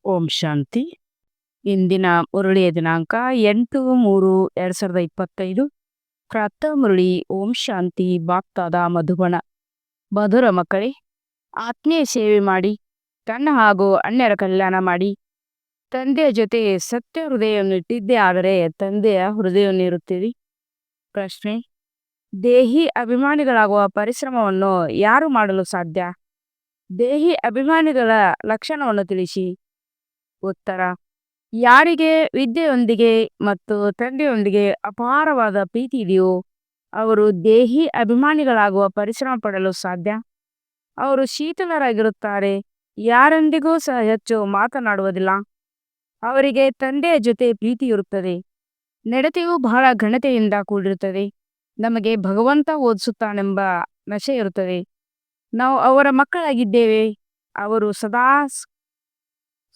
ಓಂ ಶಾಂತಿ. ಇಂದಿನ ಮುರಳಿಯ ದಿನಾಂಕ 8/3/2025. ಪ್ರಾತಃ ಮುರಳಿ. ಓಂ ಶಾಂತಿ. ಬಾಪ್ತಾದ ಮಧುಬನ. ಮಧುರ ಮಕ್ಕಳೇ, ಆತ್ಮೀಯ ಸೇವೆ ಮಾಡಿ, ತನ್ನ ಹಾಗೂ ಅನ್ಯರ ಕಲ್ಯಾಣ ಮಾಡಿ. ತಂದೆಯ ಜೊತೆ ಸತ್ಯ ಹೃದಯವನ್ನು ಇಟ್ಟಿದ್ದೇ ಆದರೆ ತಂದೆಯ ಹೃದಯವನ್ನು ಇರುತ್ತೀರಿ. ಪ್ರಶ್ನೆ: ದೇಹಿ ಅಭಿಮಾನಿಗಳಾಗುವ ಪರಿಶ್ರಮವನ್ನು ಯಾರು ಮಾಡಲು ಸಾಧ್ಯ? ದೇಹಿ ಅಭಿಮಾನಿಗಳ ಲಕ್ಷಣವನ್ನು ತಿಳಿಸಿ. ಉತ್ತರ: ಯಾರಿಗೆ ವಿದ್ಯೆಯೊಂದಿಗೆ ಮತ್ತು ತಂದೆಯೊಂದಿಗೆ ಅಪಾರವಾದ ಪ್ರೀತಿ ಇದೆಯೋ ಅವರು ದೇಹಿ ಅಭಿಮಾನಿಗಳಾಗುವ ಪರಿಶ್ರಮ ಪಡಲು ಸಾಧ್ಯ. ಅವರು ಶೀತಲರಾಗಿರುತ್ತಾರೆ, ಯಾರೊಂದಿಗೂ ಸಹ ಹೆಚ್ಚು ಮಾತನಾಡುವುದಿಲ್ಲ. ಅವರಿಗೆ ತಂದೆಯ ಜೊತೆ ಪ್ರೀತಿ ಇರುತ್ತದೆ. ನಡತೆಯು ಬಹಳ ಘನತೆಯಿಂದ ಕೂಡಿರುತ್ತದೆ. ನಮಗೆ ಭಗವಂತ ಓದಿಸುತ್ತಾನೆಂಬ ನಶೆ ಇರುತ್ತದೆ. ನಾವು ಅವರ ಮಕ್ಕಳಾಗಿದ್ದೇವೆ. ಅವರು ಸದಾ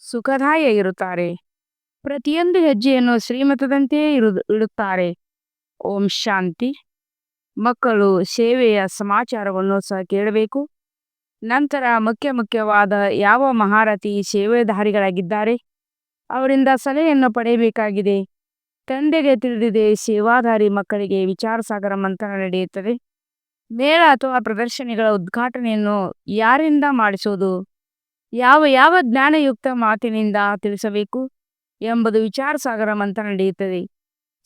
ಸುಖದಾಯಿಯಾಗಿರುತ್ತಾರೆ. ಪ್ರತಿಯೊಂದು ಹೆಜ್ಜೆಯನ್ನು ಶ್ರೀಮತದಂತೆಯೇ ಇಡುತ್ತಾರೆ. ಓಂ ಶಾಂತಿ. ಮಕ್ಕಳು ಸೇವೆಯ ಸಮಾಚಾರವನ್ನು ಸಹ ಕೇಳಬೇಕು. ನಂತರ ಮುಖ್ಯವಾದ ಯಾವ ಮಹಾರಥಿ ಸೇವೆದಾರಿಗಳಾಗಿದ್ದಾರೆ ಅವರಿಂದ ಸಲಹೆಯನ್ನು ಪಡೆಯಬೇಕಾಗಿದೆ. ತಂದೆಗೆ ತಿಳಿದಿದೆ, ಸೇವಾದಾರಿ ಮಕ್ಕಳಿಗೆ ವಿಚಾರ ಸಾಗರ ಮಂಥನ ನಡೆಯುತ್ತದೆ. ಮೇಳ ಅಥವಾ ಪ್ರದರ್ಶನಿಗಳ ಉದ್ಘಾಟನೆಯನ್ನು ಯಾರಿಂದ ಮಾಡಿಸುವುದು, ಯಾವ ಜ್ಞಾನಯುಕ್ತ ಮಾತಿನಿಂದ ತಿಳಿಸಬೇಕು ಎಂಬುದು ವಿಚಾರ ಸಾಗರ ಮಂಥನ ನಡೆಯುತ್ತದೆ.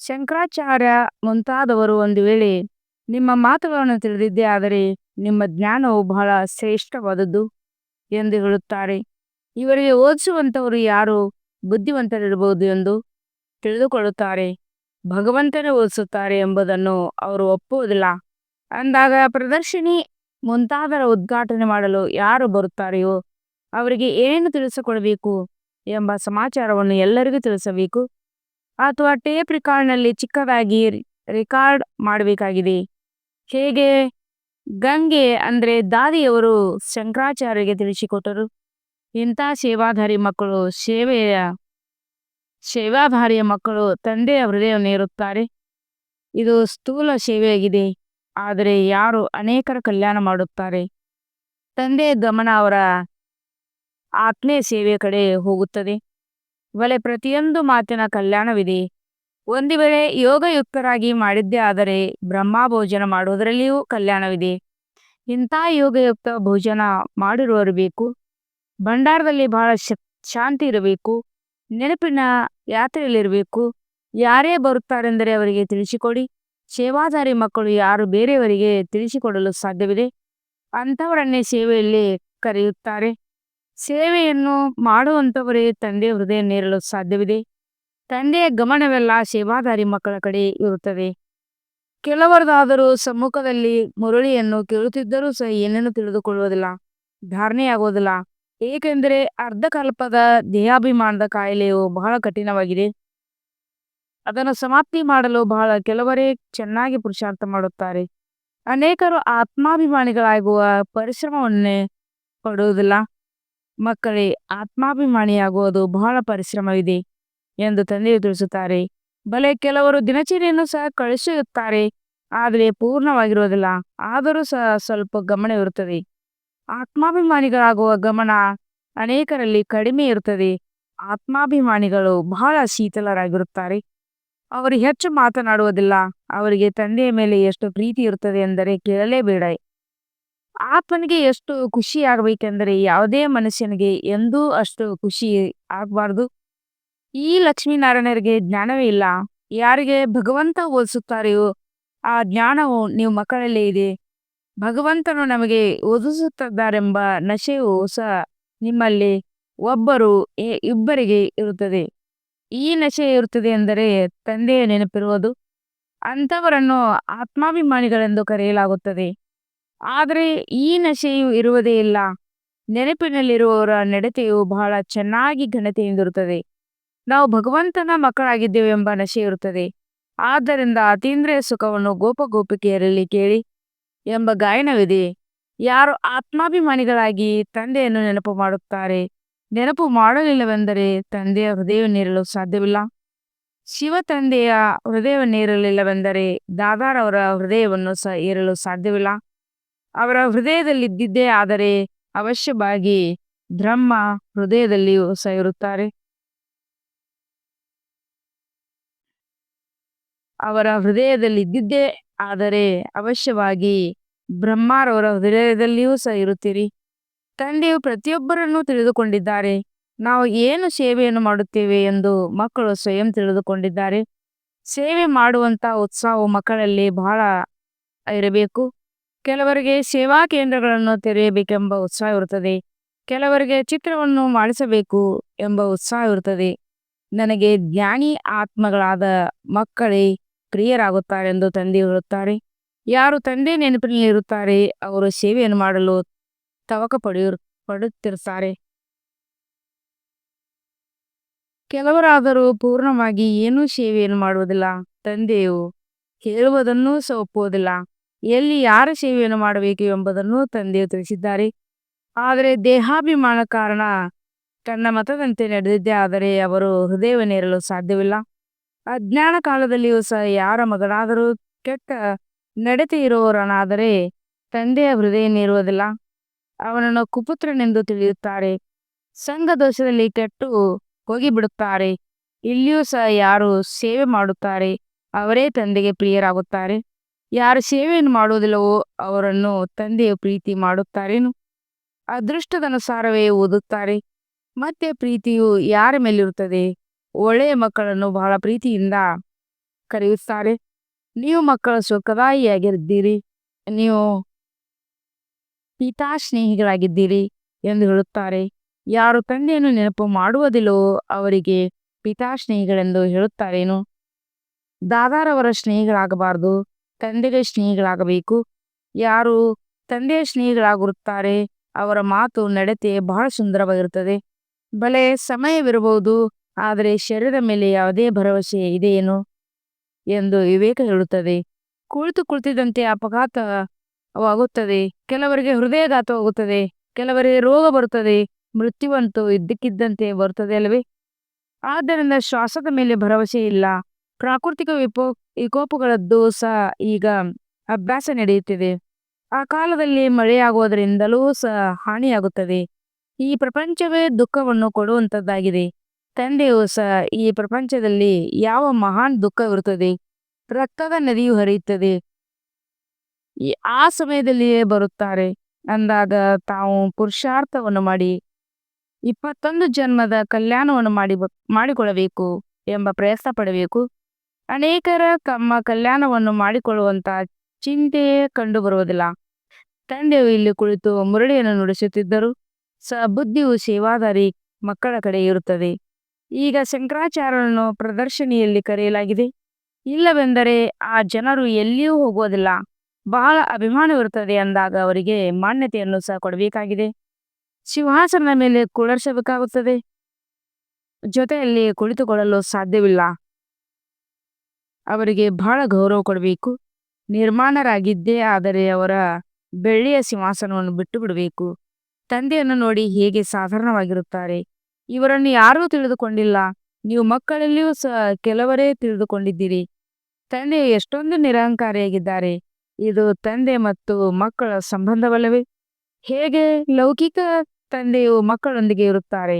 ಶಂಕರಾಚಾರ್ಯ ಮುಂತಾದವರು ಒಂದು ವೇಳೆ ನಿಮ್ಮ ಮಾತುಗಳನ್ನು ತಿಳಿದಿದ್ದೇ ಆದರೆ ನಿಮ್ಮ ಜ್ಞಾನವು ಬಹಳ ಶ್ರೇಷ್ಠವಾದದ್ದು ಎಂದು ಹೇಳುತ್ತಾರೆ. ಇವರಿಗೆ ಓದಿಸುವಂಥವರು ಯಾರು ಬುದ್ಧಿವಂತರಿರಬಹುದು ಎಂದು ತಿಳಿದುಕೊಳ್ಳುತ್ತಾರೆ. ಭಗವಂತನೇ ಓದಿಸುತ್ತಾರೆ ಎಂಬುದನ್ನು ಅವರು ಒಪ್ಪುವುದಿಲ್ಲ. ಅಂದಾಗ ಪ್ರದರ್ಶನಿ ಮುಂತಾದರ ಉದ್ಘಾಟನೆ ಮಾಡಲು ಯಾರು ಬರುತ್ತಾರೆಯೋ ಅವರಿಗೆ ಏನೇನು ತಿಳಿಸಿಕೊಡಬೇಕು ಎಂಬ ಸಮಾಚಾರವನ್ನು ಎಲ್ಲರಿಗೂ ತಿಳಿಸಬೇಕು. ಅಥವಾ ಟೇಪ್ ರೆಕಾರ್ಡ್ನಲ್ಲಿ ಚಿಕ್ಕದಾಗಿ ರೆಕಾರ್ಡ್ ಮಾಡಬೇಕಾಗಿದೆ. ಹೇಗೆ ಗಂಗೆ ಅಂದರೆ ದಾದಿಯವರು ಶಂಕರಾಚಾರ್ಯರಿಗೆ ತಿಳಿಸಿಕೊಟ್ಟರು. ಇಂಥ ಸೇವಾಧಾರಿ ಮಕ್ಕಳು ಸೇವಾಧಾರಿಯ ಮಕ್ಕಳು ತಂದೆಯ ಹೃದಯವನ್ನು ಇರುತ್ತಾರೆ. ಇದು ಸ್ಥೂಲ ಸೇವೆಯಾಗಿದೆ. ಆದರೆ ಯಾರು ಅನೇಕರ ಕಲ್ಯಾಣ ಮಾಡುತ್ತಾರೆ, ತಂದೆಯ ಗಮನ ಅವರ ಆತ್ಮೀಯ ಸೇವೆಯ ಕಡೆ ಹೋಗುತ್ತದೆ. ಬಲೆ ಪ್ರತಿಯೊಂದು ಮಾತಿನ ಕಲ್ಯಾಣವಿದೆ. ಒಂದು ವೇಳೆ ಯೋಗಯುಕ್ತರಾಗಿ ಮಾಡಿದ್ದೇ ಆದರೆ ಬ್ರಹ್ಮ ಭೋಜನ ಮಾಡುವುದರಲ್ಲಿಯೂ ಕಲ್ಯಾಣವಿದೆ. ಇಂಥ ಯೋಗಯುಕ್ತ ಭೋಜನ ಮಾಡಿರುವರು ಬೇಕು. ಭಂಡಾರದಲ್ಲಿ ಬಹಳ ಶಾಂತಿ ಇರಬೇಕು. ನೆನಪಿನ ಯಾತ್ರೆಯಲ್ಲಿರಬೇಕು. ಯಾರೇ ಬರುತ್ತಾರೆಂದರೆ ಅವರಿಗೆ ತಿಳಿಸಿಕೊಡಿ. ಸೇವಾದಾರಿ ಮಕ್ಕಳು ಯಾರು ಬೇರೆಯವರಿಗೆ ತಿಳಿಸಿಕೊಡಲು ಸಾಧ್ಯವಿದೆ ಅಂಥವರನ್ನೇ ಸೇವೆಯಲ್ಲಿ ಕರೆಯುತ್ತಾರೆ. ಸೇವೆಯನ್ನು ಮಾಡುವಂಥವರೇ ತಂದೆಯ ಹೃದಯ ನೇರಲು ಸಾಧ್ಯವಿದೆ. ತಂದೆಯ ಗಮನವೆಲ್ಲ ಸೇವಾದಾರಿ ಮಕ್ಕಳ ಕಡೆ ಇರುತ್ತದೆ. ಕೆಲವರದಾದರೂ ಸಮ್ಮುಖದಲ್ಲಿ ಮುರಳಿಯನ್ನು ಕೇಳುತ್ತಿದ್ದರೂ ಸಹ ಏನೇನು ತಿಳಿದುಕೊಳ್ಳುವುದಿಲ್ಲ, ಧಾರಣೆಯಾಗುವುದಿಲ್ಲ. ಏಕೆಂದರೆ ಅರ್ಧಕಲ್ಪದ ದೇಹಾಭಿಮಾನದ ಕಾಯಿಲೆಯು ಬಹಳ ಕಠಿಣವಾಗಿದೆ. ಅದನ್ನು ಸಮಾಪ್ತಿ ಮಾಡಲು ಕೆಲವರೇ ಚೆನ್ನಾಗಿ ಪುರುಷಾರ್ಥ ಮಾಡುತ್ತಾರೆ. ಅನೇಕರು ಆತ್ಮಾಭಿಮಾನಿಗಳಾಗುವ ಪರಿಶ್ರಮವನ್ನೇ ಪಡುವುದಿಲ್ಲ. ಮಕ್ಕಳೇ, ಆತ್ಮಾಭಿಮಾನಿಯಾಗುವುದು ಬಹಳ ಪರಿಶ್ರಮವಿದೆ ಎಂದು ತಂದೆಯು ತಿಳಿಸುತ್ತಾರೆ. ಬಲೆ ಕೆಲವರು ದಿನಚರಿಯನ್ನು ಸಹ ಕಳಿಸುತ್ತಾರೆ, ಆದರೆ ಪೂರ್ಣವಾಗಿರುವುದಿಲ್ಲ. ಆದರೂ ಸಹ ಸ್ವಲ್ಪ ಗಮನವಿರುತ್ತದೆ. ಆತ್ಮಾಭಿಮಾನಿಗಳಾಗುವ ಗಮನ ಅನೇಕರಲ್ಲಿ ಕಡಿಮೆ ಇರುತ್ತದೆ. ಆತ್ಮಾಭಿಮಾನಿಗಳು ಬಹಳ ಶೀತಲರಾಗಿರುತ್ತಾರೆ. ಅವರು ಹೆಚ್ಚು ಮಾತನಾಡುವುದಿಲ್ಲ. ಅವರಿಗೆ ತಂದೆಯ ಮೇಲೆ ಎಷ್ಟು ಪ್ರೀತಿ ಇರುತ್ತದೆ ಎಂದರೆ ಕೇಳಲೇಬೇಡ. ಆತ್ಮನಿಗೆ ಎಷ್ಟು ಖುಷಿಯಾಗಬೇಕೆಂದರೆ ಯಾವುದೇ ಮನುಷ್ಯನಿಗೆ ಎಂದೂ ಅಷ್ಟು ಖುಷಿ ಆಗಬಾರ್ದು. ಈ ಲಕ್ಷ್ಮೀನಾರಾಯಣರಿಗೆ ಜ್ಞಾನವೇ ಇಲ್ಲ. ಯಾರಿಗೆ ಭಗವಂತ ಓದಿಸುತ್ತಾರೆಯೋ ಆ ಜ್ಞಾನವು ನೀವು ಮಕ್ಕಳಲ್ಲೇ ಇದೆ. ಭಗವಂತನು ನಮಗೆ ಓದಿಸುತ್ತಿದ್ದಾರೆಂಬ ನಶೆಯು ಸಹ ನಿಮ್ಮಲ್ಲಿ ಇಬ್ಬರಿಗೆ ಇರುತ್ತದೆ. ಈ ನಶೆ ಇರುತ್ತದೆ ಎಂದರೆ ತಂದೆಯ ನೆನಪಿರುವುದು. ಅಂಥವರನ್ನು ಆತ್ಮಾಭಿಮಾನಿಗಳೆಂದು ಕರೆಯಲಾಗುತ್ತದೆ. ಆದರೆ ಈ ನಶೆಯು ಇರುವುದೇ ಇಲ್ಲ. ನೆನಪಿನಲ್ಲಿರುವವರ ನಡತೆಯು ಬಹಳ ಚೆನ್ನಾಗಿ ಘನತೆಯಿಂದಿರುತ್ತದೆ. ನಾವು ಭಗವಂತನ ಮಕ್ಕಳಾಗಿದ್ದೇವೆ ಎಂಬ ನಶೆ ಇರುತ್ತದೆ. ಆದ್ದರಿಂದ ಅತೀಂದ್ರಿಯ ಸುಖವನ್ನು ಗೋಪಗೋಪಿಕೆಯರಲ್ಲಿ ಕೇಳಿ ಎಂಬ ಗಾಯನವಿದೆ. ಯಾರು ಆತ್ಮಾಭಿಮಾನಿಗಳಾಗಿ ತಂದೆಯನ್ನು ನೆನಪು ಮಾಡುತ್ತಾರೆ, ನೆನಪು ಮಾಡಲಿಲ್ಲವೆಂದರೆ ತಂದೆಯ ಹೃದಯವನ್ನೇರಲು ಸಾಧ್ಯವಿಲ್ಲ. ಶಿವ ತಂದೆಯ ಹೃದಯವನ್ನೇರಲಿಲ್ಲವೆಂದರೆ ದಾದಾರವರ ಹೃದಯವನ್ನು ಸಹ ಏರಲು ಸಾಧ್ಯವಿಲ್ಲ. ಅವರ ಹೃದಯದಲ್ಲಿದ್ದಿದ್ದೇ ಆದರೆ ಅವಶ್ಯವಾಗಿ ಬ್ರಹ್ಮ ಹೃದಯದಲ್ಲಿಯೂ ಸಹ ಇರುತ್ತಾರೆ. ಅವರ ಹೃದಯದಲ್ಲಿ ಇದ್ದಿದ್ದೇ ಆದರೆ ಅವಶ್ಯವಾಗಿ ಬ್ರಹ್ಮರವರ ಹೃದಯದಲ್ಲಿಯೂ ಸಹ ಇರುತ್ತೀರಿ. ತಂದೆಯು ಪ್ರತಿಯೊಬ್ಬರನ್ನೂ ತಿಳಿದುಕೊಂಡಿದ್ದಾರೆ. ನಾವು ಏನು ಸೇವೆಯನ್ನು ಮಾಡುತ್ತೇವೆ ಎಂದು ಮಕ್ಕಳು ಸ್ವಯಂ ತಿಳಿದುಕೊಂಡಿದ್ದಾರೆ. ಸೇವೆ ಮಾಡುವಂತ ಉತ್ಸಾಹವು ಮಕ್ಕಳಲ್ಲಿ ಬಹಳ ಇರಬೇಕು. ಕೆಲವರಿಗೆ ಸೇವಾ ಕೇಂದ್ರಗಳನ್ನು ತೆರೆಯಬೇಕೆಂಬ ಉತ್ಸಾಹ ಇರುತ್ತದೆ. ಕೆಲವರಿಗೆ ಚಿತ್ರವನ್ನು ಮಾಡಿಸಬೇಕು ಎಂಬ ಉತ್ಸಾಹ ಇರುತ್ತದೆ. ನನಗೆ ಜ್ಞಾನಿ ಆತ್ಮಗಳಾದ ಮಕ್ಕಳೇ ಪ್ರಿಯರಾಗುತ್ತಾರೆ ಎಂದು ತಂದೆ ಹೇಳುತ್ತಾರೆ. ಯಾರು ತಂದೆ ನೆನಪಿನಲ್ಲಿ ಇರುತ್ತಾರೆ ಅವರು ಸೇವೆಯನ್ನು ಮಾಡಲು ತವಕ ಪಡುತ್ತಿರುತ್ತಾರೆ. ಕೆಲವರಾದರೂ ಪೂರ್ಣವಾಗಿ ಏನೂ ಸೇವೆಯನ್ನು ಮಾಡುವುದಿಲ್ಲ. ತಂದೆಯು ಹೇಳುವುದನ್ನೂ ಸಹ ಒಪ್ಪುವುದಿಲ್ಲ. ಎಲ್ಲಿ ಯಾರ ಸೇವೆಯನ್ನು ಮಾಡಬೇಕು ಎಂಬುದನ್ನು ತಂದೆಯು ತಿಳಿಸಿದ್ದಾರೆ. ಆದರೆ ದೇಹಾಭಿಮಾನ ಕಾರಣ ತನ್ನ ಮತದಂತೆ ನಡೆದಿದ್ದೇ ಆದರೆ ಅವರು ಹೃದಯವನ್ನೇರಲು ಸಾಧ್ಯವಿಲ್ಲ. ಅಜ್ಞಾನ ಕಾಲದಲ್ಲಿಯೂ ಸಹ ಯಾರ ಮಗನಾದರೂ ಕೆಟ್ಟ ನಡತೆ ಇರುವವರನಾದರೆ ತಂದೆಯ ಹೃದಯವನ್ನೇರುವುದಿಲ್ಲ. ಅವನನ್ನು ಕುಪುತ್ರನೆಂದು ತಿಳಿಯುತ್ತಾರೆ. ಸಂಘ ದೋಷದಲ್ಲಿ ಕೆಟ್ಟು ಹೋಗಿಬಿಡುತ್ತಾರೆ. ಇಲ್ಲಿಯೂ ಸಹ ಯಾರು ಸೇವೆ ಮಾಡುತ್ತಾರೆ ಅವರೇ ತಂದೆಗೆ ಪ್ರಿಯರಾಗುತ್ತಾರೆ. ಯಾರು ಸೇವೆಯನ್ನು ಮಾಡುವುದಿಲ್ಲವೋ ಅವರನ್ನು ತಂದೆಯು ಪ್ರೀತಿ ಮಾಡುತ್ತಾರೇನು? ಅದೃಷ್ಟದನುಸಾರವೇ ಓದುತ್ತಾರೆ. ಮತ್ತೆ ಪ್ರೀತಿಯು ಯಾರ ಮೇಲಿರುತ್ತದೆ? ಒಳ್ಳೆಯ ಮಕ್ಕಳನ್ನು ಬಹಳ ಪ್ರೀತಿಯಿಂದ ಕರೆಯುತ್ತಾರೆ. ನೀವು ಮಕ್ಕಳ ಸುಖದಾಯಿಯಾಗಿದ್ದೀರಿ, ನೀವು ಪಿತಾಸ್ನೇಹಿಗಳಾಗಿದ್ದೀರಿ ಎಂದು ಹೇಳುತ್ತಾರೆ. ಯಾರು ತಂದೆಯನ್ನು ನೆನಪು ಮಾಡುವುದಿಲ್ಲವೋ ಅವರಿಗೆ ಪಿತಾಸ್ನೇಹಿಗಳೆಂದು ಹೇಳುತ್ತಾರೇನು? ದಾದಾರವರ ಸ್ನೇಹಿಗಳಾಗಬಾರದು, ತಂದೆಗೆ ಸ್ನೇಹಿಗಳಾಗಬೇಕು. ಯಾರು ತಂದೆಯ ಸ್ನೇಹಿಗಳಾಗಿರುತ್ತಾರೆ ಅವರ ಮಾತು ನಡತೆ ಬಹಳ ಸುಂದರವಾಗಿರುತ್ತದೆ. ಬಲೆ ಸಮಯವಿರಬಹುದು, ಆದರೆ ಶರೀರದ ಮೇಲೆ ಯಾವುದೇ ಭರವಸೆ ಇದೆಯೇನು ಎಂದು ವಿವೇಕ ಹೇಳುತ್ತದೆ. ಕುಳಿತಿದ್ದಂತೆ ಅಪಘಾತವಾಗುತ್ತದೆ, ಕೆಲವರಿಗೆ ಹೃದಯಘಾತವಾಗುತ್ತದೆ, ಕೆಲವರಿಗೆ ರೋಗ ಬರುತ್ತದೆ, ಮೃತ್ಯುವಂತೂ ಇದ್ದಕ್ಕಿದ್ದಂತೆ ಬರುತ್ತದೆ ಅಲ್ಲವೇ? ಆದ್ದರಿಂದ ಶ್ವಾಸದ ಮೇಲೆ ಭರವಸೆ ಇಲ್ಲ. ಪ್ರಾಕೃತಿಕ ವಿಕೋಪಗಳದ್ದು ಸಹ ಈಗ ಅಭ್ಯಾಸ ನಡೆಯುತ್ತಿದೆ. ಆ ಕಾಲದಲ್ಲಿ ಮಳೆಯಾಗುವುದರಿಂದಲೂ ಸಹ ಹಾನಿಯಾಗುತ್ತದೆ. ಈ ಪ್ರಪಂಚವೇ ದುಃಖವನ್ನು ಕೊಡುವಂಥದ್ದಾಗಿದೆ. ತಂದೆಯು ಸಹ ಈ ಪ್ರಪಂಚದಲ್ಲಿ ಯಾವ ಮಹಾನ್ ದುಃಖವಿರುತ್ತದೆ, ರಕ್ತದ ನದಿಯು ಹರಿಯುತ್ತದೆ, ಆ ಸಮಯದಲ್ಲಿಯೇ ಬರುತ್ತಾರೆ. ಅಂದಾಗ ತಾವು ಪುರುಷಾರ್ಥವನ್ನು ಮಾಡಿ 21 ಜನ್ಮದ ಕಲ್ಯಾಣವನ್ನು ಮಾಡಿಕೊಳ್ಳಬೇಕು ಎಂಬ ಪ್ರಯತ್ನ ಪಡಬೇಕು. ಅನೇಕರ ತಮ್ಮ ಕಲ್ಯಾಣವನ್ನು ಮಾಡಿಕೊಳ್ಳುವಂತ ಚಿಂತೆಯೇ ಕಂಡು ಬರುವುದಿಲ್ಲ. ತಂದೆಯು ಇಲ್ಲಿ ಕುಳಿತು ಮುರಳಿಯನ್ನು ನುಡಿಸುತ್ತಿದ್ದರು ಬುದ್ಧಿಯು ಸೇವಾದಾರಿ ಮಕ್ಕಳ ಕಡೆ ಇರುತ್ತದೆ. ಈಗ ಶಂಕರಾಚಾರ್ಯರನ್ನು ಪ್ರದರ್ಶನಿಯಲ್ಲಿ ಕರೆಯಲಾಗಿದೆ. ಇಲ್ಲವೆಂದರೆ ಆ ಜನರು ಎಲ್ಲಿಯೂ ಹೋಗುವುದಿಲ್ಲ. ಬಹಳ ಅಭಿಮಾನವಿರುತ್ತದೆ ಅಂದಾಗ ಅವರಿಗೆ ಮಾನ್ಯತೆಯನ್ನು ಸಹ ಕೊಡಬೇಕಾಗಿದೆ. ಸಿಂಹಾಸನದ ಮೇಲೆ ಕುಳ್ಳರಿಸಬೇಕಾಗುತ್ತದೆ, ಜೊತೆಯಲ್ಲಿ ಕುಳಿತುಕೊಳ್ಳಲು ಸಾಧ್ಯವಿಲ್ಲ. ಅವರಿಗೆ ಬಹಳ ಗೌರವ ಕೊಡಬೇಕು. ನಿರ್ಮಾಣರಾಗಿದ್ದೇ ಆದರೆ ಅವರ ಬೆಳ್ಳಿಯ ಸಿಂಹಾಸನವನ್ನು ಬಿಟ್ಟು ಬಿಡಬೇಕು. ತಂದೆಯನ್ನು ನೋಡಿ ಹೇಗೆ ಸಾಧಾರಣವಾಗಿರುತ್ತಾರೆ. ಇವರನ್ನು ಯಾರೂ ತಿಳಿದುಕೊಂಡಿಲ್ಲ. ನೀವು ಮಕ್ಕಳಲ್ಲಿಯೂ ಸಹ ಕೆಲವರೇ ತಿಳಿದುಕೊಂಡಿದ್ದೀರಿ. ತಂದೆಯು ಎಷ್ಟೊಂದು ನಿರಹಂಕಾರಿಯಾಗಿದ್ದಾರೆ. ಇದು ತಂದೆ ಮತ್ತು ಮಕ್ಕಳ ಸಂಬಂಧವಲ್ಲವೇ? ಹೇಗೆ ಲೌಕಿಕ ತಂದೆಯು ಮಕ್ಕಳೊಂದಿಗೆ ಇರುತ್ತಾರೆ,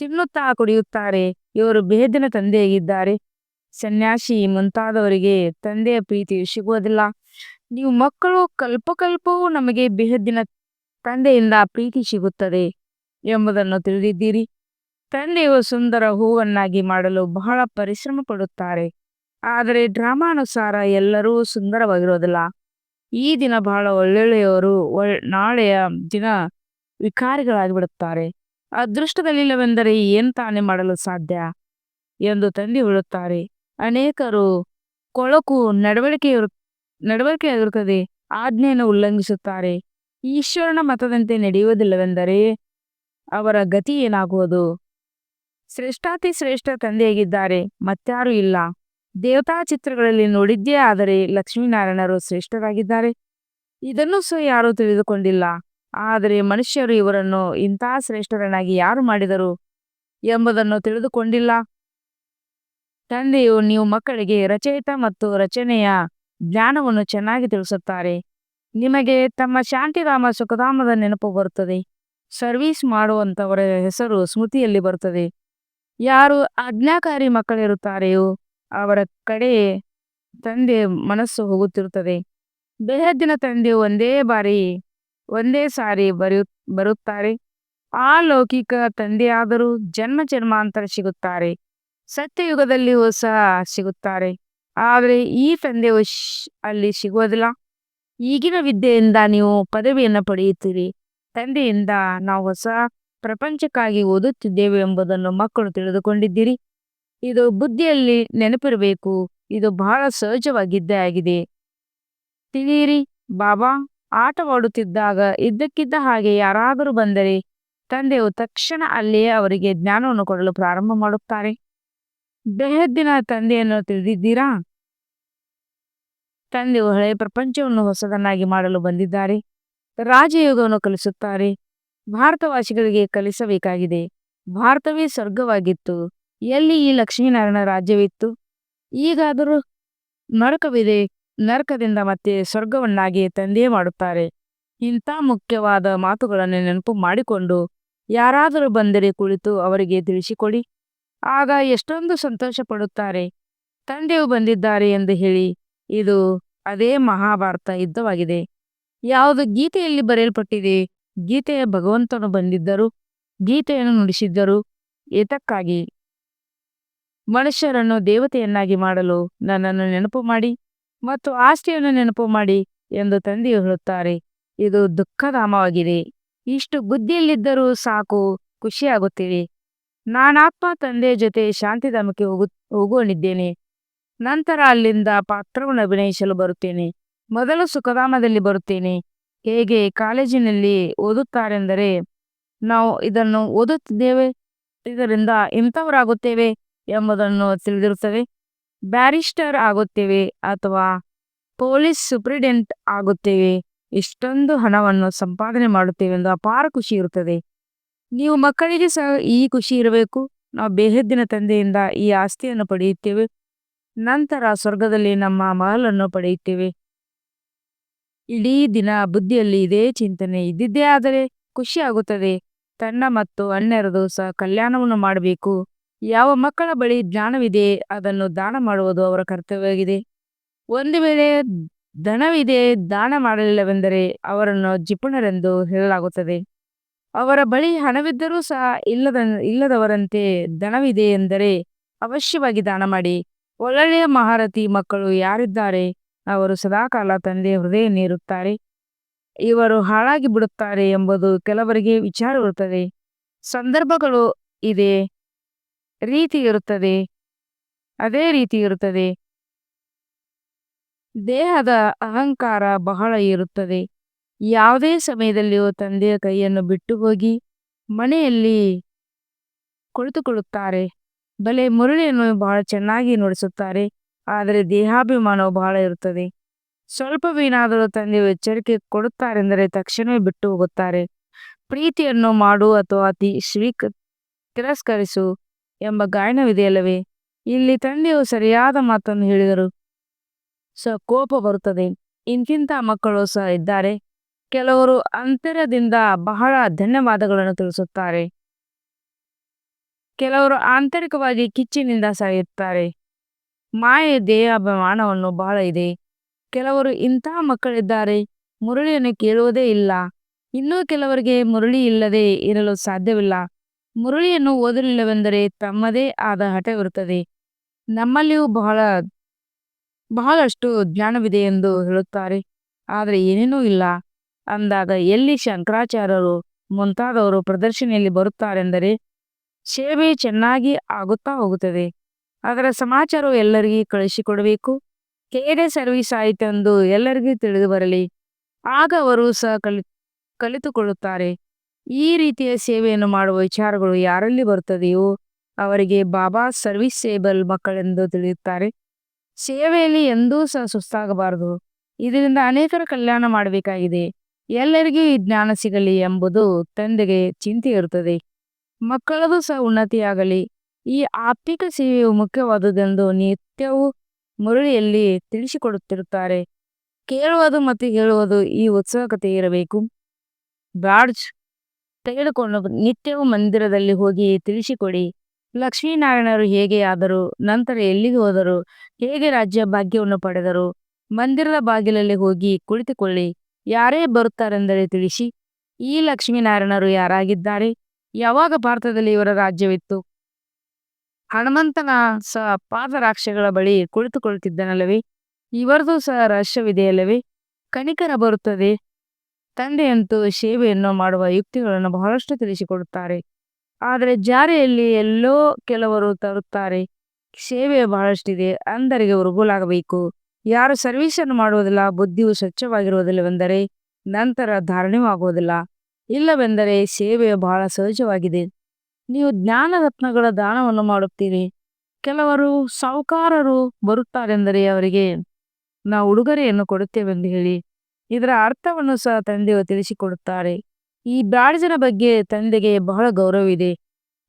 ತಿನ್ನುತ್ತಾ ಕುಡಿಯುತ್ತಾರೆ. ಇವರು ಬೇದಿನ ತಂದೆಯಾಗಿದ್ದಾರೆ. ಸನ್ಯಾಸಿ ಮುಂತಾದವರಿಗೆ ತಂದೆಯ ಪ್ರೀತಿಯು ಸಿಗುವುದಿಲ್ಲ. ನೀವು ಮಕ್ಕಳು ಕಲ್ಪಕಲ್ಪವೂ ನಮಗೆ ಬೇಹದ್ದಿನ ತಂದೆಯಿಂದ ಪ್ರೀತಿ ಸಿಗುತ್ತದೆ ಎಂಬುದನ್ನು ತಿಳಿದಿದ್ದೀರಿ. ತಂದೆಯು ಸುಂದರ ಹೂವನ್ನಾಗಿ ಮಾಡಲು ಬಹಳ ಪರಿಶ್ರಮ ಪಡುತ್ತಾರೆ. ಆದರೆ ಡ್ರಾಮಾನುಸಾರ ಎಲ್ಲರೂ ಸುಂದರವಾಗಿರೋದಿಲ್ಲ. ಈ ದಿನ ಬಹಳ ಒಳ್ಳೊಳ್ಳೆಯವರು ನಾಳೆಯ ದಿನ ವಿಕಾರಿಗಳಾಗಿ ಬಿಡುತ್ತಾರೆ. ಅದೃಷ್ಟದಲ್ಲಿಲ್ಲವೆಂದರೆ ಏನು ತಾನೇ ಮಾಡಲು ಸಾಧ್ಯ ಎಂದು ತಂದೆ ಹೇಳುತ್ತಾರೆ. ಅನೇಕರು ಕೊಳಕು ನಡವಳಿಕೆಯಾಗಿರುತ್ತದೆ, ಆಜ್ಞೆಯನ್ನು ಉಲ್ಲಂಘಿಸುತ್ತಾರೆ. ಈಶ್ವರನ ಮತದಂತೆ ನಡೆಯುವುದಿಲ್ಲವೆಂದರೆ ಅವರ ಗತಿ ಏನಾಗುವುದು? ಶ್ರೇಷ್ಠಾತಿ ಶ್ರೇಷ್ಠ ತಂದೆಯಾಗಿದ್ದಾರೆ, ಮತ್ಯಾರೂ ಇಲ್ಲ. ದೇವತಾ ಚಿತ್ರಗಳಲ್ಲಿ ನೋಡಿದ್ದೇ ಆದರೆ ಲಕ್ಷ್ಮೀನಾರಾಯಣರು ಶ್ರೇಷ್ಠರಾಗಿದ್ದಾರೆ. ಇದನ್ನು ಸಹ ಯಾರೂ ತಿಳಿದುಕೊಂಡಿಲ್ಲ. ಆದರೆ ಮನುಷ್ಯರು ಇವರನ್ನು ಇಂತಹ ಶ್ರೇಷ್ಠರನ್ನಾಗಿ ಯಾರು ಮಾಡಿದರು ಎಂಬುದನ್ನು ತಿಳಿದುಕೊಂಡಿಲ್ಲ. ತಂದೆಯು ನೀವು ಮಕ್ಕಳಿಗೆ ರಚಯಿತ ಮತ್ತು ರಚನೆಯ ಜ್ಞಾನವನ್ನು ಚೆನ್ನಾಗಿ ತಿಳಿಸುತ್ತಾರೆ. ನಿಮಗೆ ತಮ್ಮ ಶಾಂತಿಧಾಮ ಸುಖಧಾಮದ ನೆನಪು ಬರುತ್ತದೆ. ಸರ್ವಿಸ್ ಮಾಡುವಂತವರ ಹೆಸರು ಸ್ಮೃತಿಯಲ್ಲಿ ಬರುತ್ತದೆ. ಯಾರು ಆಜ್ಞಾಕಾರಿ ಮಕ್ಕಳಿರುತ್ತಾರೆಯೋ ಅವರ ಕಡೆ ತಂದೆ ಮನಸ್ಸು ಹೋಗುತ್ತಿರುತ್ತದೆ. ಬೆಹದ್ದಿನ ತಂದೆ ಒಂದೇ ಸಾರಿ ಬರುತ್ತಾರೆ. ಆ ಲೌಕಿಕ ತಂದೆಯಾದರೂ ಜನ್ಮ ಜನ್ಮಾಂತರ ಸಿಗುತ್ತಾರೆ. ಸತ್ಯಯುಗದಲ್ಲಿಯೂ ಸಹ ಸಿಗುತ್ತಾರೆ. ಆದರೆ ಈ ತಂದೆಯು ಅಲ್ಲಿ ಸಿಗುವುದಿಲ್ಲ. ಈಗಿನ ವಿದ್ಯೆಯಿಂದ ನೀವು ಪದವಿಯನ್ನು ಪಡೆಯುತ್ತೀರಿ. ತಂದೆಯಿಂದ ನಾವು ಹೊಸ ಪ್ರಪಂಚಕ್ಕಾಗಿ ಓದುತ್ತಿದ್ದೇವೆ ಎಂಬುದನ್ನು ಮಕ್ಕಳು ತಿಳಿದುಕೊಂಡಿದ್ದೀರಿ. ಇದು ಬುದ್ಧಿಯಲ್ಲಿ ನೆನಪಿರಬೇಕು. ಇದು ಬಹಳ ಸಹಜವಾಗಿದ್ದೇ ಆಗಿದೆ. ತಿಳಿಯಿರಿ, ಬಾಬಾ ಆಟವಾಡುತ್ತಿದ್ದಾಗ ಇದ್ದಕ್ಕಿದ್ದ ಹಾಗೆ ಯಾರಾದರೂ ಬಂದರೆ ತಂದೆಯು ತಕ್ಷಣ ಅಲ್ಲಿಯೇ ಅವರಿಗೆ ಜ್ಞಾನವನ್ನು ಕೊಡಲು ಪ್ರಾರಂಭ ಮಾಡುತ್ತಾರೆ. ಬೆಹದ್ದಿನ ತಂದೆಯನ್ನು ತಿಳಿದಿದ್ದೀರಾ? ತಂದೆಯು ಹಳೆಯ ಪ್ರಪಂಚವನ್ನು ಹೊಸದನ್ನಾಗಿ ಮಾಡಲು ಬಂದಿದ್ದಾರೆ. ರಾಜಯೋಗವನ್ನು ಕಲಿಸುತ್ತಾರೆ. ಭಾರತವಾಸಿಗಳಿಗೆ ಕಲಿಸಬೇಕಾಗಿದೆ. ಭಾರತವೇ ಸ್ವರ್ಗವಾಗಿತ್ತು. ಎಲ್ಲಿ ಈ ಲಕ್ಷ್ಮೀನಾರಾಯಣ ರಾಜ್ಯವಿತ್ತು? ಈಗಾದರೂ ನರಕವಿದೆ. ನರಕದಿಂದ ಮತ್ತೆ ಸ್ವರ್ಗವನ್ನಾಗಿ ತಂದೆಯೇ ಮಾಡುತ್ತಾರೆ. ಇಂಥ ಮುಖ್ಯವಾದ ಮಾತುಗಳನ್ನು ನೆನಪು ಮಾಡಿಕೊಂಡು ಯಾರಾದರೂ ಬಂದರೆ ಕುಳಿತು ಅವರಿಗೆ ತಿಳಿಸಿಕೊಡಿ. ಆಗ ಎಷ್ಟೊಂದು ಸಂತೋಷ ಪಡುತ್ತಾರೆ. ತಂದೆಯು ಬಂದಿದ್ದಾರೆ ಎಂದು ಹೇಳಿ. ಇದು ಅದೇ ಮಹಾಭಾರತ ಯುದ್ಧವಾಗಿದೆ. ಯಾವುದು ಗೀತೆಯಲ್ಲಿ ಬರೆಯಲ್ಪಟ್ಟಿದೆ. ಗೀತೆಯ ಭಗವಂತನು ಬಂದಿದ್ದರು, ಗೀತೆಯನ್ನು ನುಡಿಸಿದ್ದರು. ಏತಕ್ಕಾಗಿ? ಮನುಷ್ಯರನ್ನು ದೇವತೆಯನ್ನಾಗಿ ಮಾಡಲು ನನ್ನನ್ನು ನೆನಪು ಮಾಡಿ ಮತ್ತು ಆಸ್ತಿಯನ್ನು ನೆನಪು ಮಾಡಿ ಎಂದು ತಂದೆಯು ಹೇಳುತ್ತಾರೆ. ಇದು ದುಃಖಧಾಮವಾಗಿದೆ. ಇಷ್ಟು ಬುದ್ಧಿಯಲ್ಲಿದ್ದರೂ ಸಾಕು, ಖುಷಿಯಾಗುತ್ತೀರಿ. ನಾನಾತ್ಮ ತಂದೆಯ ಜೊತೆ ಶಾಂತಿಧಾಮಕ್ಕೆ ಹೋಗುವನಿದ್ದೇನೆ. ನಂತರ ಅಲ್ಲಿಂದ ಪಾತ್ರವನ್ನು ಅಭಿನಯಿಸಲು ಬರುತ್ತೇನೆ. ಮೊದಲು ಸುಖಧಾಮದಲ್ಲಿ ಬರುತ್ತೇನೆ. ಹೇಗೆ ಕಾಲೇಜಿನಲ್ಲಿ ಓದುತ್ತಾರೆಂದರೆ ನಾವು ಇದನ್ನು ಓದುತ್ತಿದ್ದೇವೆ, ಇದರಿಂದ ಇಂಥವರಾಗುತ್ತೇವೆ ಎಂಬುದನ್ನು ತಿಳಿದಿರುತ್ತದೆ. ಬ್ಯಾರಿಸ್ಟರ್ ಆಗುತ್ತೇವೆ ಅಥವಾ ಪೊಲೀಸ್ ಸೂಪ್ರಿಡೆಂಟ್ ಆಗುತ್ತೇವೆ. ಇಷ್ಟೊಂದು ಹಣವನ್ನು ಸಂಪಾದನೆ ಮಾಡುತ್ತೇವೆ ಎಂದು ಅಪಾರ ಖುಷಿ ಇರುತ್ತದೆ. ನೀವು ಮಕ್ಕಳಿಗೆ ಸಹ ಈ ಖುಷಿ ಇರಬೇಕು. ನಾವು ಬೇಹದ್ದಿನ ತಂದೆಯಿಂದ ಈ ಆಸ್ತಿಯನ್ನು ಪಡೆಯುತ್ತೇವೆ. ನಂತರ ಸ್ವರ್ಗದಲ್ಲಿ ನಮ್ಮ ಮಹಲನ್ನು ಪಡೆಯುತ್ತೇವೆ. ಇಡೀ ದಿನ ಬುದ್ಧಿಯಲ್ಲಿ ಇದೇ ಚಿಂತನೆ ಇದ್ದಿದ್ದೇ ಆದರೆ ಖುಷಿ ಆಗುತ್ತದೆ. ತನ್ನ ಮತ್ತು ಅನ್ಯರದು ಸಹ ಕಲ್ಯಾಣವನ್ನು ಮಾಡಬೇಕು. ಯಾವ ಮಕ್ಕಳ ಬಳಿ ಜ್ಞಾನವಿದೆ ಅದನ್ನು ದಾನ ಮಾಡುವುದು ಅವರ ಕರ್ತವ್ಯವಾಗಿದೆ. ಒಂದು ವೇಳೆ ಧನವಿದೆ, ದಾನ ಮಾಡಲಿಲ್ಲವೆಂದರೆ ಅವರನ್ನು ಜಿಪುಣರೆಂದು ಹೇಳಲಾಗುತ್ತದೆ. ಅವರ ಬಳಿ ಹಣವಿದ್ದರೂ ಸಹ ಇಲ್ಲದವರಂತೆ ಧನವಿದೆ ಎಂದರೆ ಅವಶ್ಯವಾಗಿ ದಾನ ಮಾಡಿ. ಒಳ್ಳೆಯ ಮಹಾರಥಿ ಮಕ್ಕಳು ಯಾರಿದ್ದಾರೆ ಅವರು ಸದಾಕಾಲ ತಂದೆಯ ಹೃದಯ ನೀರುತ್ತಾರೆ. ಇವರು ಹಾಳಾಗಿ ಬಿಡುತ್ತಾರೆ ಎಂಬುದು ಕೆಲವರಿಗೆ ವಿಚಾರವಿರುತ್ತದೆ. ಸಂದರ್ಭಗಳು ಇದೆ ರೀತಿ ಇರುತ್ತದೆ. ಅದೇ ರೀತಿ ಇರುತ್ತದೆ. ದೇಹದ ಅಹಂಕಾರ ಬಹಳ ಇರುತ್ತದೆ. ಯಾವುದೇ ಸಮಯದಲ್ಲಿಯೂ ತಂದೆಯ ಕೈಯನ್ನು ಬಿಟ್ಟು ಹೋಗಿ ಮನೆಯಲ್ಲಿ ಕುಳಿತುಕೊಳ್ಳುತ್ತಾರೆ. ಬಲೆ ಮುರಳಿಯನ್ನು ಬಹಳ ಚೆನ್ನಾಗಿ ನುಡಿಸುತ್ತಾರೆ. ಆದರೆ ದೇಹಾಭಿಮಾನವು ಬಹಳ ಇರುತ್ತದೆ. ಸ್ವಲ್ಪವೇನಾದರೂ ತಂದೆಯು ಎಚ್ಚರಿಕೆ ಕೊಡುತ್ತಾರೆಂದರೆ ತಕ್ಷಣವೇ ಬಿಟ್ಟು ಹೋಗುತ್ತಾರೆ. ಪ್ರೀತಿಯನ್ನು ಮಾಡು ಅಥವಾ ತಿರಸ್ಕರಿಸು ಎಂಬ ಗಾಯನವಿದೆಯಲ್ಲವೇ? ಇಲ್ಲಿ ತಂದೆಯು ಸರಿಯಾದ ಮಾತನ್ನು ಹೇಳಿದರು ಸಹ ಕೋಪ ಬರುತ್ತದೆ. ಇಂತಿಂಥ ಮಕ್ಕಳು ಸಹ ಇದ್ದಾರೆ. ಕೆಲವರು ಅಂತರ್ಯದಿಂದ ಬಹಳ ಧನ್ಯವಾದಗಳನ್ನು ತಿಳಿಸುತ್ತಾರೆ. ಕೆಲವರು ಆಂತರಿಕವಾಗಿ ಕಿಚ್ಚಿನಿಂದ ಸಾಯುತ್ತಾರೆ. ಮಾಯೆ ದೇಹಾಭಿಮಾನವನ್ನು ಬಹಳ ಇದೆ. ಕೆಲವರು ಇಂತಹ ಮಕ್ಕಳಿದ್ದಾರೆ, ಮುರಳಿಯನ್ನು ಕೇಳುವುದೇ ಇಲ್ಲ. ಇನ್ನೂ ಕೆಲವರಿಗೆ ಮುರಳಿ ಇಲ್ಲದೆ ಇರಲು ಸಾಧ್ಯವಿಲ್ಲ. ಮುರಳಿಯನ್ನು ಓದಲಿಲ್ಲವೆಂದರೆ ತಮ್ಮದೇ ಆದ ಹಠವಿರುತ್ತದೆ. ನಮ್ಮಲ್ಲಿಯೂ ಬಹಳಷ್ಟು ಜ್ಞಾನವಿದೆ ಎಂದು ಹೇಳುತ್ತಾರೆ, ಆದರೆ ಏನೇನೂ ಇಲ್ಲ ಅಂದಾಗ ಎಲ್ಲಿ ಶಂಕರಾಚಾರ್ಯರು ಮುಂತಾದವರು ಪ್ರದರ್ಶನೆಯಲ್ಲಿ ಬರುತ್ತಾರೆಂದರೆ ಸೇವೆ ಚೆನ್ನಾಗಿ ಆಗುತ್ತಾ ಹೋಗುತ್ತದೆ. ಅದರ ಸಮಾಚಾರವು ಎಲ್ಲರಿಗೂ ಕಳಿಸಿಕೊಡಬೇಕು. ಹೇಗೆ ಸರ್ವಿಸ್ ಆಯಿತೆಂದು ಎಲ್ಲರಿಗೂ ತಿಳಿದು ಬರಲಿ. ಆಗ ಅವರು ಸಹ ಕಲಿತುಕೊಳ್ಳುತ್ತಾರೆ. ಈ ರೀತಿಯ ಸೇವೆಯನ್ನು ಮಾಡುವ ವಿಚಾರಗಳು ಯಾರಲ್ಲಿ ಬರುತ್ತದೆಯೋ ಅವರಿಗೆ ಬಾಬಾ ಸರ್ವಿಸೇಬಲ್ ಮಕ್ಕಳೆಂದು ತಿಳಿಯುತ್ತಾರೆ. ಸೇವೆಯಲ್ಲಿ ಎಂದೂ ಸಹ ಸುಸ್ತಾಗಬಾರದು. ಇದರಿಂದ ಅನೇಕರ ಕಲ್ಯಾಣ ಮಾಡಬೇಕಾಗಿದೆ. ಎಲ್ಲರಿಗೂ ಈ ಜ್ಞಾನ ಸಿಗಲಿ ಎಂಬುದು ತಂದೆಗೆ ಚಿಂತೆ ಇರುತ್ತದೆ. ಮಕ್ಕಳದು ಸಹ ಉನ್ನತಿಯಾಗಲಿ. ಈ ಆತ್ಮಿಕ ಸೇವೆಯು ಮುಖ್ಯವಾದುದೆಂದು ನಿತ್ಯವೂ ಮುರಳಿಯಲ್ಲಿ ತಿಳಿಸಿಕೊಡುತ್ತಿರುತ್ತಾರೆ. ಕೇಳುವುದು ಮತ್ತು ಹೇಳುವುದು ಈ ಉತ್ಸುಕತೆ ಇರಬೇಕು. ಬ್ಯಾಡ್ಜ್ ತೆಗೆದುಕೊಂಡು ನಿತ್ಯವೂ ಮಂದಿರದಲ್ಲಿ ಹೋಗಿ ತಿಳಿಸಿಕೊಡಿ. ಲಕ್ಷ್ಮೀನಾರಾಯಣರು ಹೇಗೆ ಆದರು, ನಂತರ ಎಲ್ಲಿಗೆ ಹೋದರು, ಹೇಗೆ ರಾಜ್ಯ ಭಾಗ್ಯವನ್ನು ಪಡೆದರು. ಮಂದಿರದ ಬಾಗಿಲಲ್ಲಿ ಹೋಗಿ ಕುಳಿತುಕೊಳ್ಳಿ. ಯಾರೇ ಬರುತ್ತಾರೆಂದರೆ ತಿಳಿಸಿ. ಈ ಲಕ್ಷ್ಮೀನಾರಾಯಣರು ಯಾರಾಗಿದ್ದಾರೆ? ಯಾವಾಗ ಭಾರತದಲ್ಲಿ ಇವರ ರಾಜ್ಯವಿತ್ತು? ಹನುಮಂತನ ಪಾದರಾಕ್ಷಗಳ ಬಳಿ ಕುಳಿತುಕೊಳ್ಳುತ್ತಿದ್ದನಲ್ಲವೇ? ಇವರದು ಸಹ ರಹಸ್ಯವಿದೆಯಲ್ಲವೇ? ಕನಿಕರ ಬರುತ್ತದೆ. ತಂದೆಯಂತೂ ಸೇವೆಯನ್ನು ಮಾಡುವ ಯುಕ್ತಿಗಳನ್ನು ಬಹಳಷ್ಟು ತಿಳಿಸಿಕೊಡುತ್ತಾರೆ. ಆದರೆ ಜಾರೆಯಲ್ಲಿ ಎಲ್ಲೋ ಕೆಲವರು ತರುತ್ತಾರೆ. ಸೇವೆ ಬಹಳಷ್ಟಿದೆ, ಅಂದರಿಗೆ ಉರುಗೋಲಾಗಬೇಕು. ಯಾರು ಸರ್ವೀಸನ್ನು ಮಾಡುವುದಿಲ್ಲ, ಬುದ್ಧಿಯು ಸ್ವಚ್ಛವಾಗಿರುವುದಿಲ್ಲವೆಂದರೆ ನಂತರ ಧಾರಣೆಯೂ ಆಗುವುದಿಲ್ಲ. ಇಲ್ಲವೆಂದರೆ ಸೇವೆಯು ಬಹಳ ಸಹಜವಾಗಿದೆ. ನೀವು ಜ್ಞಾನರತ್ನಗಳ ದಾನವನ್ನು ಮಾಡುತ್ತೀರಿ. ಕೆಲವರು ಸಾಹುಕಾರರು ಬರುತ್ತಾರೆಂದರೆ ಅವರಿಗೆ ನಾವು ಉಡುಗೊರೆಯನ್ನು ಕೊಡುತ್ತೇವೆಂದು ಹೇಳಿ. ಇದರ ಅರ್ಥವನ್ನು ಸಹ ತಂದೆಯು ತಿಳಿಸಿಕೊಡುತ್ತಾರೆ. ಈ ಬ್ರಾಡ್ಜನ ಬಗ್ಗೆ ತಂದೆಗೆ ಬಹಳ ಗೌರವವಿದೆ.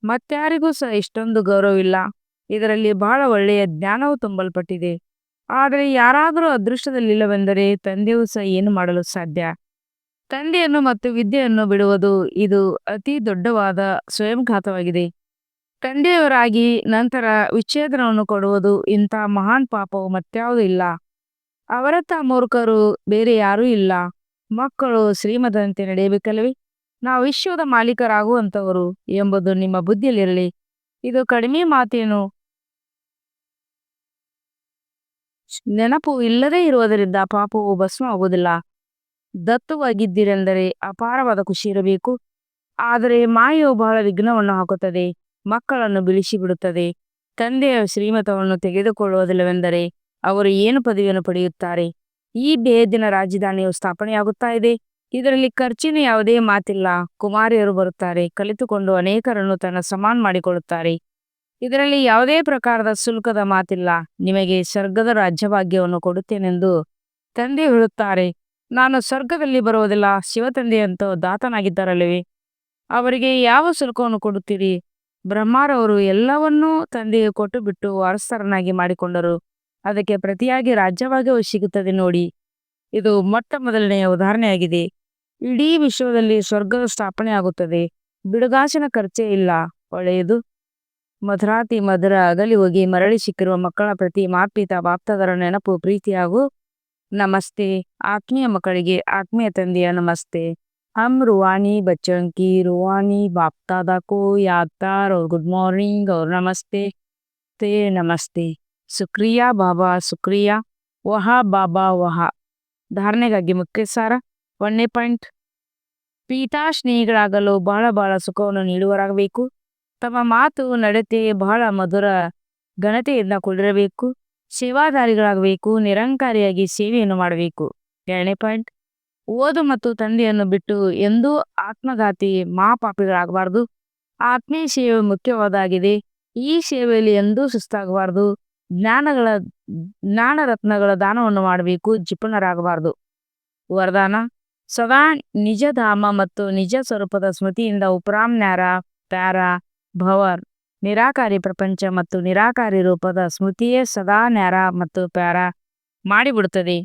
ಮತ್ಯಾರಿಗೂ ಸಹ ಇಷ್ಟೊಂದು ಗೌರವವಿಲ್ಲ. ಇದರಲ್ಲಿ ಬಹಳ ಒಳ್ಳೆಯ ಜ್ಞಾನವು ತುಂಬಲ್ಪಟ್ಟಿದೆ. ಆದರೆ ಯಾರಾದರೂ ಅದೃಷ್ಟದಲ್ಲಿಲ್ಲವೆಂದರೆ ತಂದೆಯೂ ಸಹ ಏನು ಮಾಡಲು ಸಾಧ್ಯ? ತಂದೆಯನ್ನು ಮತ್ತು ವಿದ್ಯೆಯನ್ನು ಬಿಡುವುದು ಇದು ಅತಿ ದೊಡ್ಡವಾದ ಸ್ವಯಂಘಾತವಾಗಿದೆ. ತಂದೆಯವರಾಗಿ ನಂತರ ವಿಚ್ಛೇದನವನ್ನು ಕೊಡುವುದು ಇಂಥ ಮಹಾನ್ ಪಾಪವು ಮತ್ಯಾವುದೂ ಇಲ್ಲ. ಅವರತ್ತ ಮೂರ್ಖರು ಬೇರೆ ಯಾರೂ ಇಲ್ಲ. ಮಕ್ಕಳು ಶ್ರೀಮದಂತೆ ನಡೆಯಬೇಕಲ್ಲವೇ? ನಾವು ವಿಶ್ವದ ಮಾಲೀಕರಾಗುವಂಥವರು ಎಂಬುದು ನಿಮ್ಮ ಬುದ್ಧಿಯಲ್ಲಿರಲಿ. ಇದು ಕಡಿಮೆ ಮಾತೇನು? ನೆನಪು ಇಲ್ಲದೇ ಇರುವುದರಿಂದ ಪಾಪವು ಭಸ್ಮವಾಗುವುದಿಲ್ಲ. ದತ್ತವಾಗಿದ್ದೀರೆಂದರೆ ಅಪಾರವಾದ ಖುಷಿ ಇರಬೇಕು. ಆದರೆ ಮಾಯೆಯು ಬಹಳ ವಿಘ್ನವನ್ನು ಹಾಕುತ್ತದೆ, ಮಕ್ಕಳನ್ನು ಬಿಡಿಸಿಬಿಡುತ್ತದೆ. ತಂದೆಯ ಶ್ರೀಮತವನ್ನು ತೆಗೆದುಕೊಳ್ಳುವುದಿಲ್ಲವೆಂದರೆ ಅವರು ಏನು ಪದವಿಯನ್ನು ಪಡೆಯುತ್ತಾರೆ? ಈ ಬೇದಿನ ರಾಜಧಾನಿಯು ಸ್ಥಾಪನೆಯಾಗುತ್ತಾ ಇದೆ. ಇದರಲ್ಲಿ ಖರ್ಚಿನ ಯಾವುದೇ ಮಾತಿಲ್ಲ. ಕುಮಾರಿಯರು ಬರುತ್ತಾರೆ, ಕಲಿತುಕೊಂಡು ಅನೇಕರನ್ನು ತನ್ನ ಸಮಾನ ಮಾಡಿಕೊಳ್ಳುತ್ತಾರೆ. ಇದರಲ್ಲಿ ಯಾವುದೇ ಪ್ರಕಾರದ ಶುಲ್ಕದ ಮಾತಿಲ್ಲ. ನಿಮಗೆ ಸ್ವರ್ಗದ ರಾಜ್ಯಭಾಗ್ಯವನ್ನು ಕೊಡುತ್ತೇನೆಂದು ತಂದೆ ಹೇಳುತ್ತಾರೆ. ನಾನು ಸ್ವರ್ಗದಲ್ಲಿ ಬರುವುದಿಲ್ಲ. ಶಿವತಂದೆಯಂತೂ ದಾತನಾಗಿದ್ದಾರಲ್ಲವೇ? ಅವರಿಗೆ ಯಾವ ಶುಲ್ಕವನ್ನು ಕೊಡುತ್ತೀರಿ? ಬ್ರಹ್ಮರವರು ಎಲ್ಲವನ್ನೂ ತಂದೆಗೆ ಕೊಟ್ಟು ಬಿಟ್ಟು ವಾರಸ್ಥರನ್ನಾಗಿ ಮಾಡಿಕೊಂಡರು. ಅದಕ್ಕೆ ಪ್ರತಿಯಾಗಿ ರಾಜ್ಯಭಾಗ್ಯವು ಸಿಗುತ್ತದೆ ನೋಡಿ. ಇದು ಮೊಟ್ಟ ಮೊದಲನೆಯ ಉದಾಹರಣೆಯಾಗಿದೆ. ಇಡೀ ವಿಶ್ವದಲ್ಲಿ ಸ್ವರ್ಗದ ಸ್ಥಾಪನೆ ಆಗುತ್ತದೆ. ಬಿಡುಗಾಸಿನ ಖರ್ಚೇ ಇಲ್ಲ. ಒಳ್ಳೆಯದು. ಮಧುರಾತಿ ಮಧುರ ಅಗಲಿ ಹೋಗಿ ಮರಳಿ ಸಿಕ್ಕಿರುವ ಮಕ್ಕಳ ಪ್ರತಿ ಮಾತ್ಪಿತಾ ಬಾಪ್ತಾದರ ನೆನಪು, ಪ್ರೀತಿ ಹಾಗೂ ನಮಸ್ತೆ. ಆತ್ಮೀಯ ಮಕ್ಕಳಿಗೆ ಆತ್ಮೀಯ ತಂದೆಯ ನಮಸ್ತೆ. हम रूहानी बच्चों की रूहानी बाप दादा को यादगार और गुड मॉर्निंग और नमस्ते ते नमस्ते. शुक्रिया बाबा, शुक्रिया. ವಹ ಬಾಬಾ ವಹ. ಧಾರಣೆಗಾಗಿ ಮುಖ್ಯ ಸಾರ. 1ನೇ ಪಾಯಿಂಟ್, ಪೀಠಾ ಸ್ನೇಹಿಗಳಾಗಲು ಬಹಳ ಬಹಳ ಸುಖವನ್ನು ನೀಡುವರಾಗಬೇಕು. ತಮ್ಮ ಮಾತು ನಡತೆ ಬಹಳ ಮಧುರ ಘನತೆಯಿಂದ ಕೂಡಿರಬೇಕು. ಸೇವಾದಾರಿಗಳಾಗಬೇಕು. ನಿರಂಕಾರಿಯಾಗಿ ಸೇವೆಯನ್ನು ಮಾಡಬೇಕು. 2ನೇ ಪಾಯಿಂಟ್, ಓದು ಮತ್ತು ತಂದೆಯನ್ನು ಬಿಟ್ಟು ಎಂದೂ ಆತ್ಮಘಾತಿ ಮಹಾಪಾಪಿಗಳಾಗಬಾರ್ದು. ಆತ್ಮೀಯ ಸೇವೆ ಮುಖ್ಯವಾದಾಗಿದೆ. ಈ ಸೇವೆಯಲ್ಲಿ ಎಂದೂ ಸುಸ್ತಾಗಬಾರ್ದು. ಜ್ಞಾನರತ್ನಗಳ ದಾನವನ್ನು ಮಾಡಬೇಕು. ಜಿಪುಣರಾಗಬಾರ್ದು. ವರದಾನ: ಸದಾ ನಿಜಧಾಮ ಮತ್ತು ನಿಜ ಸ್ವರೂಪದ ಸ್ಮೃತಿಯಿಂದ ಉಪರಾಮ್ ನ್ಯಾರ ಪ್ಯಾರ ಭವರ್. ನಿರಾಕಾರಿ ಪ್ರಪಂಚ ಮತ್ತು ನಿರಾಕಾರಿ ರೂಪದ ಸ್ಮೃತಿಯೇ ಸದಾ ನ್ಯಾರ ಮತ್ತು ಪ್ಯಾರ ಮಾಡಿಬಿಡುತ್ತದೆ.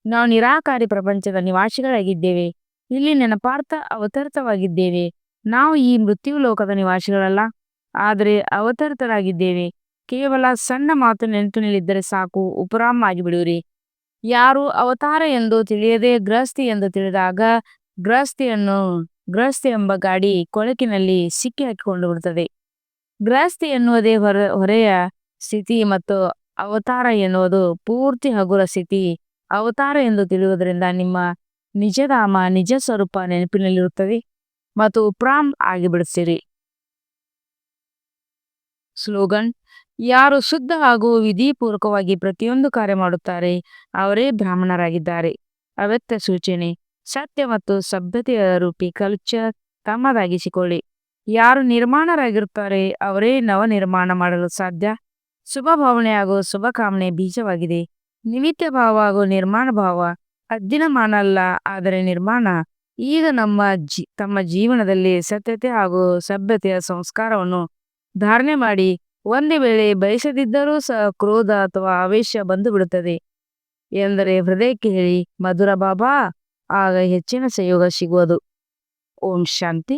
ನಾವು ನಿರಾಕಾರಿ ಪ್ರಪಂಚದ ನಿವಾಸಿಗಳಾಗಿದ್ದೇವೆ. ಇಲ್ಲಿ ನೆನಪಾರ್ಥ ಅವತರಿತವಾಗಿದ್ದೇವೆ. ನಾವು ಈ ಮೃತ್ಯು ಲೋಕದ ನಿವಾಸಿಗಳಲ್ಲ, ಆದರೆ ಅವತರಿತರಾಗಿದ್ದೇವೆ. ಕೇವಲ ಸಣ್ಣ ಮಾತು ನೆನಪಿನಲ್ಲಿದ್ದರೆ ಸಾಕು, ಉಪರಾಮ್ ಆಗಿಬಿಡುವಿರಿ. ಯಾರು ಅವತಾರ ಎಂದು ತಿಳಿಯದೆ ಗೃಹಸ್ಥಿ ಎಂದು ತಿಳಿದಾಗ ಗೃಹಸ್ಥಿ ಎಂಬ ಗಾಡಿ ಕೊಳಕಿನಲ್ಲಿ ಸಿಕ್ಕಿ ಹಾಕಿಕೊಂಡು ಬಿಡುತ್ತದೆ. ಗೃಹಸ್ಥಿ ಎನ್ನುವುದೇ ಹೊರೆಯ ಸ್ಥಿತಿ ಮತ್ತು ಅವತಾರ ಎನ್ನುವುದು ಪೂರ್ತಿ ಹಗುರ ಸ್ಥಿತಿ. ಅವತಾರ ಎಂದು ತಿಳಿಯುವುದರಿಂದ ನಿಮ್ಮ ನಿಜಧಾಮ ನಿಜ ಸ್ವರೂಪ ನೆನಪಿನಲ್ಲಿರುತ್ತದೆ ಮತ್ತು ಉಪರಾಮ್ ಆಗಿಬಿಡುತ್ತೀರಿ. ಸ್ಲೋಗನ್: ಯಾರು ಶುದ್ಧ ಹಾಗೂ ವಿಧಿಪೂರ್ವಕವಾಗಿ ಪ್ರತಿಯೊಂದು ಕಾರ್ಯ ಮಾಡುತ್ತಾರೆ ಅವರೇ ಬ್ರಾಹ್ಮಣರಾಗಿದ್ದಾರೆ. ಅವ್ಯಕ್ತ ಸೂಚನೆ: ಸತ್ಯ ಮತ್ತು ಸಭ್ಯತೆಯ ರೂಪಿ ಕಲ್ಚರ್ ತಮ್ಮದಾಗಿಸಿಕೊಳ್ಳಿ. ಯಾರು ನಿರ್ಮಾಣರಾಗಿರುತ್ತಾರೆ ಅವರೇ ನವನಿರ್ಮಾಣ ಮಾಡಲು ಸಾಧ್ಯ. ಶುಭ ಭಾವನೆ ಹಾಗೂ ಶುಭ ಕಾಮನೆ ಬೀಜವಾಗಿದೆ. ನಿಮಿತ್ತ ಭಾವ ಹಾಗೂ ನಿರ್ಮಾಣ ಭಾವ ಅಧೀನಮಾನ ಅಲ್ಲ, ಆದರೆ ನಿರ್ಮಾಣ. ಈಗ ತಮ್ಮ ಜೀವನದಲ್ಲಿ ಸತ್ಯತೆ ಹಾಗೂ ಸಭ್ಯತೆಯ ಸಂಸ್ಕಾರವನ್ನು ಧಾರಣೆ ಮಾಡಿ. ಒಂದು ವೇಳೆ ಬಯಸದಿದ್ದರೂ ಸಹ ಕ್ರೋಧ ಅಥವಾ ಆವೇಶ ಬಂದು ಬಿಡುತ್ತದೆ ಎಂದರೆ ಹೃದಯಕ್ಕೆ ಹೇಳಿ, ಮಧುರ ಬಾಬಾ, ಆಗ ಹೆಚ್ಚಿನ ಸಂಯೋಗ ಸಿಗುವುದು. ಓಂ ಶಾಂತಿ.